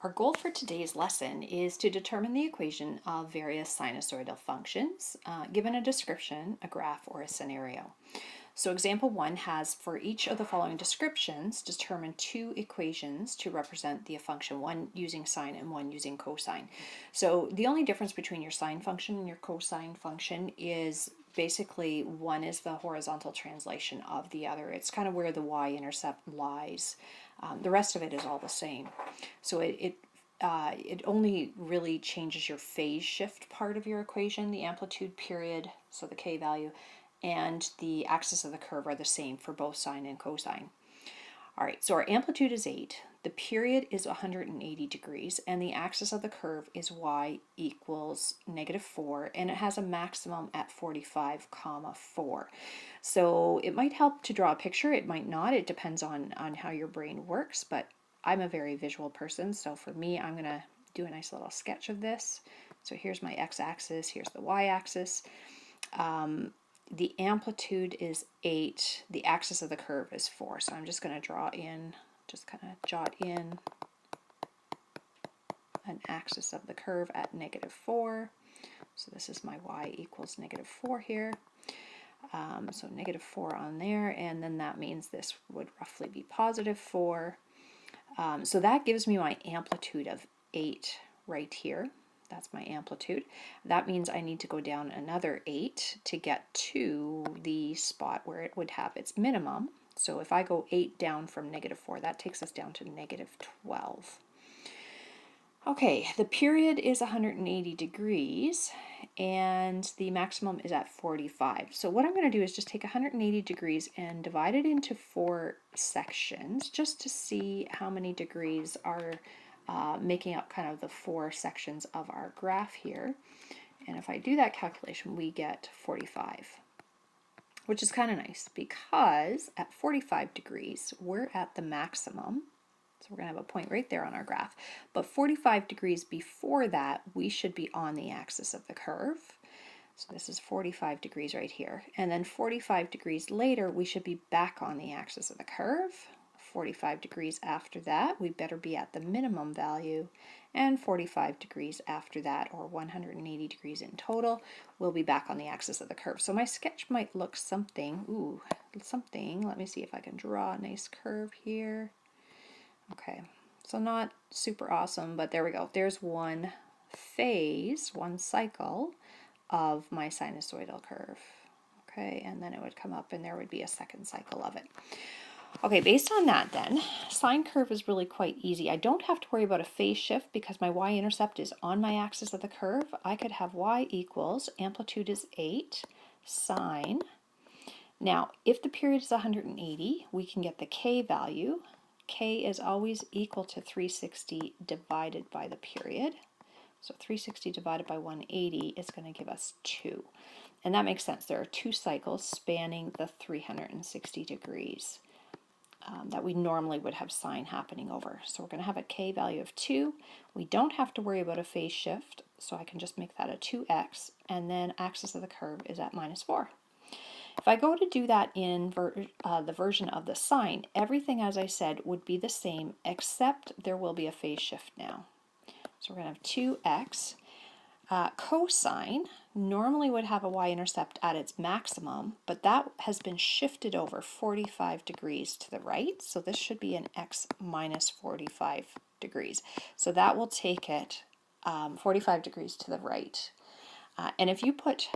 Our goal for today's lesson is to determine the equation of various sinusoidal functions given a description, a graph, or a scenario. So example 1 has, for each of the following descriptions, determine two equations to represent the function, one using sine and one using cosine. So the only difference between your sine function and your cosine function is basically one is the horizontal translation of the other. It's kind of where the y-intercept lies. The rest of it is all the same. So it only really changes your phase shift part of your equation. The amplitude period, so the k value, and the axis of the curve are the same for both sine and cosine. All right, so our amplitude is 8, the period is 180 degrees, and the axis of the curve is y equals -4, and it has a maximum at 45, 4. So it might help to draw a picture, it might not, it depends on how your brain works, but I'm a very visual person, so for me, I'm going to do a nice little sketch of this. So here's my x-axis, here's the y-axis. The amplitude is 8, the axis of the curve is 4. So I'm just going to draw in, just kind of jot in an axis of the curve at -4. So this is my y equals -4 here. So -4 on there, and then that means this would roughly be +4. So that gives me my amplitude of 8 right here. That's my amplitude. That means I need to go down another 8 to get to the spot where it would have its minimum. So if I go 8 down from -4, that takes us down to -12. Okay, the period is 180 degrees and the maximum is at 45. So what I'm going to do is just take 180 degrees and divide it into 4 sections just to see how many degrees are making up kind of the 4 sections of our graph here. And if I do that calculation, we get 45, which is kind of nice because at 45 degrees, we're at the maximum. So we're going to have a point right there on our graph. But 45 degrees before that, we should be on the axis of the curve. So this is 45 degrees right here. And then 45 degrees later, we should be back on the axis of the curve. 45 degrees after that, we better be at the minimum value. And 45 degrees after that, or 180 degrees in total, we'll be back on the axis of the curve. So my sketch might look something, let me see if I can draw a nice curve here. Okay, so not super awesome, but there we go. There's one phase, one cycle of my sinusoidal curve. Okay, and then it would come up and there would be a second cycle of it. Okay, based on that then, sine curve is really quite easy. I don't have to worry about a phase shift because my y-intercept is on my axis of the curve. I could have y equals, amplitude is 8, sine. Now, if the period is 180, we can get the k value. K is always equal to 360 divided by the period. So 360 divided by 180 is going to give us 2. And that makes sense. There are 2 cycles spanning the 360 degrees that we normally would have sine happening over. So we're going to have a k value of 2. We don't have to worry about a phase shift, so I can just make that a 2x, and then axis of the curve is at -4. If I go to do that in the version of the sine, everything, as I said, would be the same, except there will be a phase shift now. So we're going to have 2x. Cosine normally would have a y-intercept at its maximum, but that has been shifted over 45 degrees to the right, so this should be an x minus 45 degrees. So that will take it 45 degrees to the right. And if you put...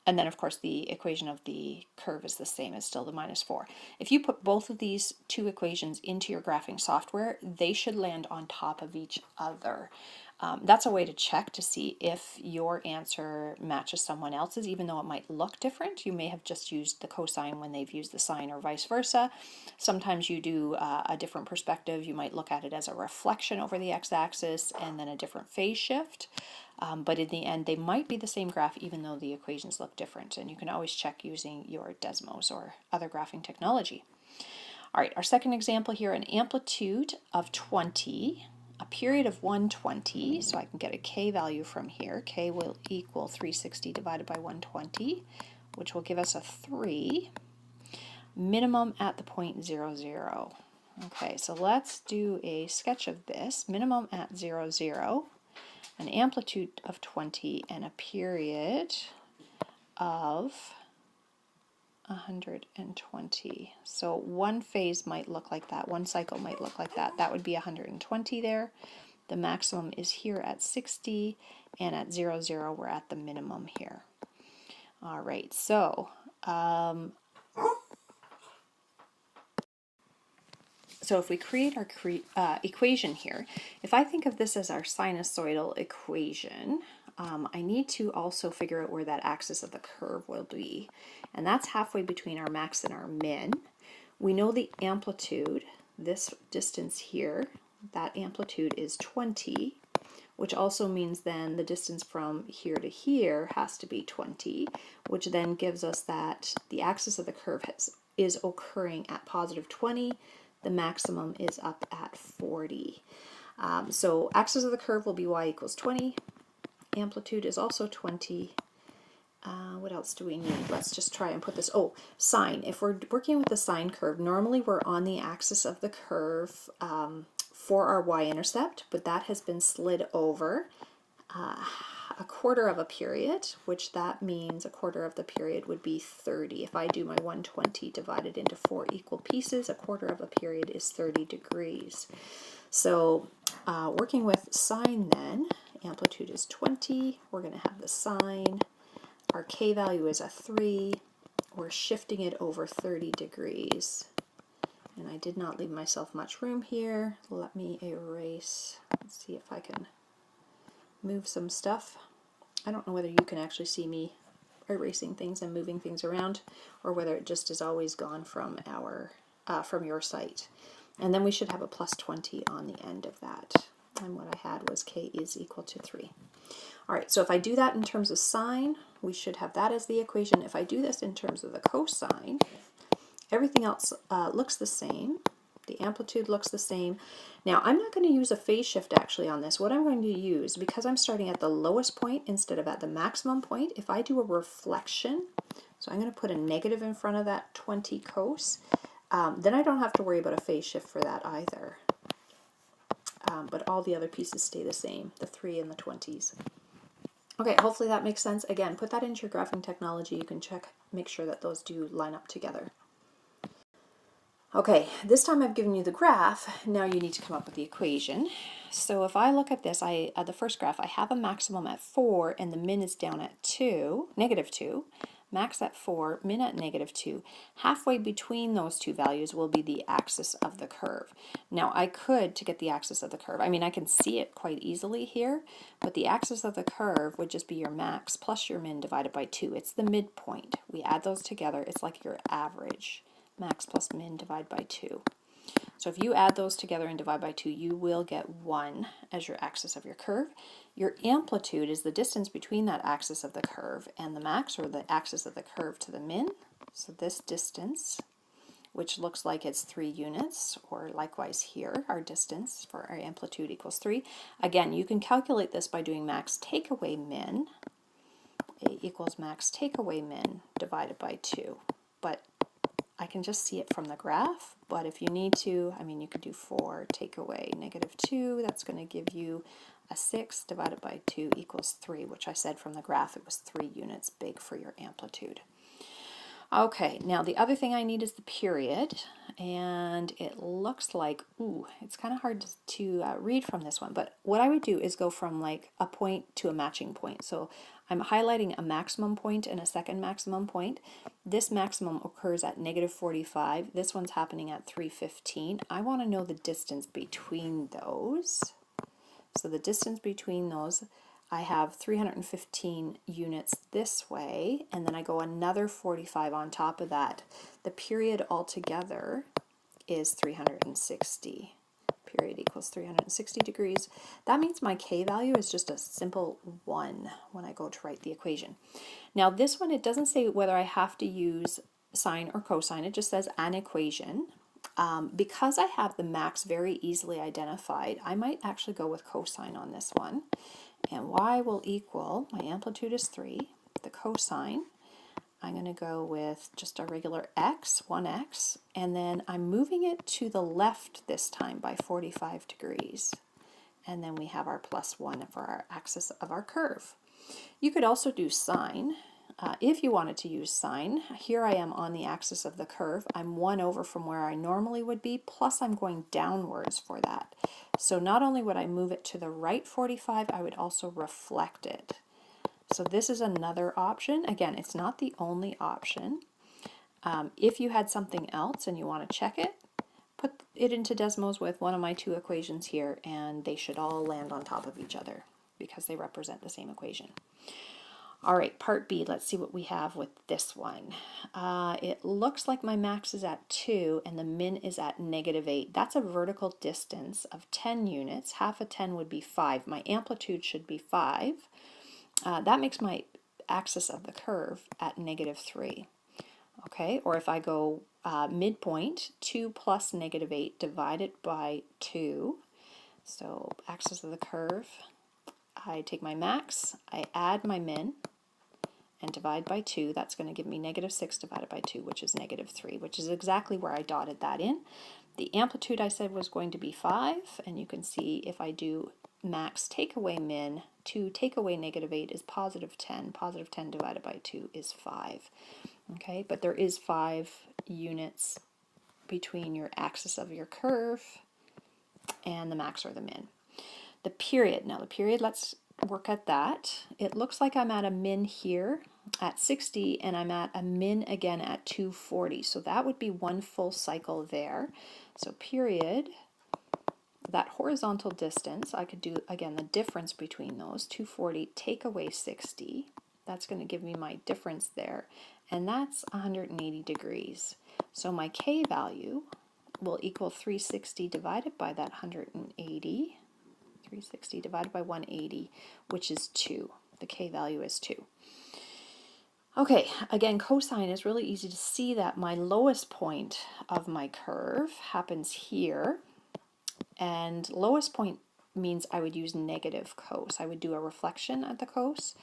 And then, of course, the equation of the curve is the same, it's still the -4. If you put both of these 2 equations into your graphing software, they should land on top of each other. That's a way to check to see if your answer matches someone else's, even though it might look different. You may have just used the cosine when they've used the sine, or vice versa. Sometimes you do a different perspective. You might look at it as a reflection over the x-axis and then a different phase shift. But in the end, they might be the same graph even though the equations look different. And you can always check using your Desmos or other graphing technology. All right, our second example here, an amplitude of 20, a period of 120, so I can get a k value from here. K will equal 360 divided by 120, which will give us a 3. Minimum at the point 0, 0. Okay, so let's do a sketch of this. Minimum at 0, 0, an amplitude of 20, and a period of 120. So one phase might look like that, one cycle might look like that. That would be 120 there. The maximum is here at 60, and at 0, 0, we're at the minimum here. All right, so if we create our equation here, if I think of this as our sinusoidal equation, I need to also figure out where that axis of the curve will be. And that's halfway between our max and our min. We know the amplitude, this distance here, that amplitude is 20, which also means then the distance from here to here has to be 20, which then gives us that the axis of the curve is occurring at positive 20. The maximum is up at 40. So axis of the curve will be y equals 20. Amplitude is also 20. What else do we need? Let's just try and put this. Oh, sine. If we're working with the sine curve, normally we're on the axis of the curve for our y-intercept, but that has been slid over a quarter of a period, which that means a quarter of the period would be 30. If I do my 120 divided into 4 equal pieces, a quarter of a period is 30 degrees. So working with sine then, amplitude is 20. We're going to have the sine. Our k value is a 3. We're shifting it over 30 degrees. And I did not leave myself much room here. Let me erase. Let's see if I can move some stuff. I don't know whether you can actually see me erasing things and moving things around, or whether it just is always gone from from your site. And then we should have a plus 20 on the end of that. And what I had was k is equal to 3. All right, so if I do that in terms of sine, we should have that as the equation. If I do this in terms of the cosine, everything else looks the same. The amplitude looks the same. Now, I'm not going to use a phase shift actually on this. What I'm going to use, because I'm starting at the lowest point instead of at the maximum point, if I do a reflection, so I'm going to put a negative in front of that 20 cos, then I don't have to worry about a phase shift for that either. But all the other pieces stay the same, the 3 and the 20s. Okay, hopefully that makes sense. Again, put that into your graphing technology. You can check, make sure that those do line up together. Okay, this time I've given you the graph. Now you need to come up with the equation. So if I look at this, the first graph, I have a maximum at 4 and the min is down at 2, negative 2. Max at 4, min at negative 2. Halfway between those two values will be the axis of the curve. Now I could, to get the axis of the curve, I mean I can see it quite easily here, but the axis of the curve would just be your max plus your min divided by 2. It's the midpoint. We add those together, it's like your average. Max plus min divided by 2. So if you add those together and divide by 2, you will get 1 as your axis of your curve. Your amplitude is the distance between that axis of the curve and the max, or the axis of the curve to the min. So this distance, which looks like it's 3 units, or likewise here, our distance for our amplitude equals 3. Again, you can calculate this by doing max take away min. A equals max take away min divided by 2. But I can just see it from the graph, but if you need to, I mean, you could do 4 take away negative 2. That's going to give you a 6 divided by 2 equals 3, which I said from the graph it was 3 units big for your amplitude. Okay, now the other thing I need is the period, and it looks like, ooh, it's kind of hard to read from this one, but what I would do is go from like a point to a matching point. So I'm highlighting a maximum point and a second maximum point. This maximum occurs at negative 45. This one's happening at 315. I want to know the distance between those. So the distance between those, I have 315 units this way, and then I go another 45 on top of that. The period altogether is 360. Period equals 360 degrees. That means my k value is just a simple 1 when I go to write the equation. Now this one, it doesn't say whether I have to use sine or cosine. It just says an equation. Because I have the max very easily identified, I might actually go with cosine on this one. And y will equal, my amplitude is 3, the cosine I'm going to go with just a regular x, 1x, and then I'm moving it to the left this time by 45 degrees. And then we have our +1 for our axis of our curve. You could also do sine. If you wanted to use sine, here I am on the axis of the curve. I'm 1 over from where I normally would be, plus I'm going downwards for that. So not only would I move it to the right 45, I would also reflect it. So this is another option. Again, it's not the only option. If you had something else and you want to check it, put it into Desmos with one of my two equations here, and they should all land on top of each other because they represent the same equation. All right, part B, let's see what we have with this one. It looks like my max is at 2 and the min is at -8. That's a vertical distance of 10 units. Half of 10 would be 5. My amplitude should be 5. That makes my axis of the curve at -3. Okay, or if I go midpoint, 2 plus -8 divided by 2. So axis of the curve, I take my max, I add my min, and divide by 2. That's going to give me -6 divided by 2, which is -3, which is exactly where I dotted that in. The amplitude I said was going to be 5, and you can see if I do max take away min, 2 take away -8 is +10. +10 divided by 2 is 5. Okay, but there is 5 units between your axis of your curve and the max or the min. The period, now the period, let's work at that. It looks like I'm at a min here at 60 and I'm at a min again at 240. So that would be one full cycle there. So period, that horizontal distance, I could do again the difference between those, 240 take away 60. That's going to give me my difference there, and that's 180 degrees. So my K value will equal 360 divided by that 180. 360 divided by 180, which is 2. The K value is 2. Okay, again, cosine is really easy to see that my lowest point of my curve happens here, and lowest point means I would use negative cos. I would do a reflection at the cos.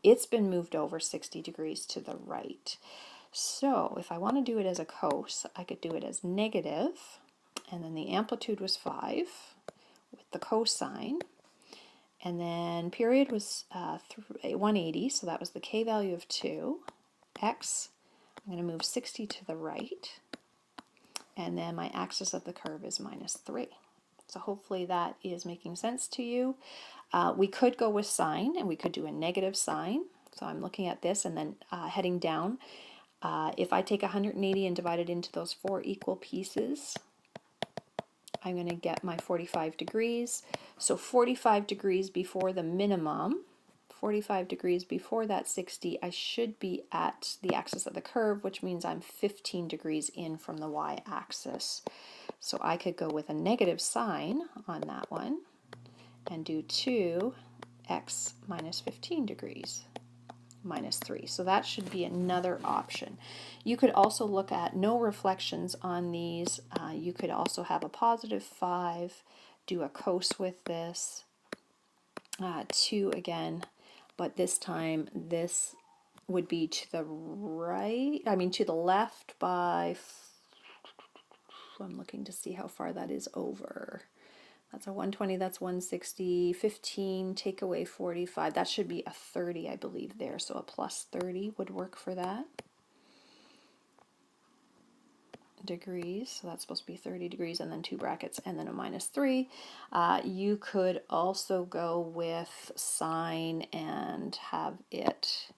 It's been moved over 60 degrees to the right. So if I want to do it as a cos, I could do it as negative, and then the amplitude was 5 with the cosine, and then period was 180, so that was the K value of 2. X, I'm going to move 60 to the right, and then my axis of the curve is -3. So hopefully that is making sense to you. We could go with sine, and we could do a negative sine. So I'm looking at this and then heading down. If I take 180 and divide it into those 4 equal pieces, I'm going to get my 45 degrees. So 45 degrees before the minimum, 45 degrees before that 60, I should be at the axis of the curve, which means I'm 15 degrees in from the y-axis. So I could go with a negative sign on that one and do 2x minus 15 degrees. -3. So that should be another option. You could also look at no reflections on these. You could also have a +5, do a cos with this, 2 again, but this time this would be to the right, to the left by, I'm looking to see how far that is over. That's a 120, that's 160, 15, take away 45. That should be a 30, I believe, there. So a +30 would work for that. Degrees, so that's supposed to be 30 degrees, and then 2 brackets, and then a -3. You could also go with sine and have it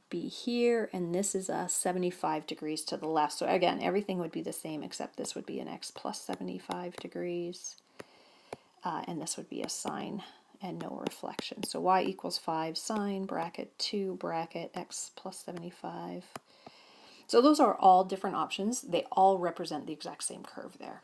be here, and this is a 75 degrees to the left. So again, everything would be the same, except this would be an x plus 75 degrees. And this would be a sine and no reflection. So y equals 5 sine bracket 2 bracket x plus 75. So those are all different options. They all represent the exact same curve there.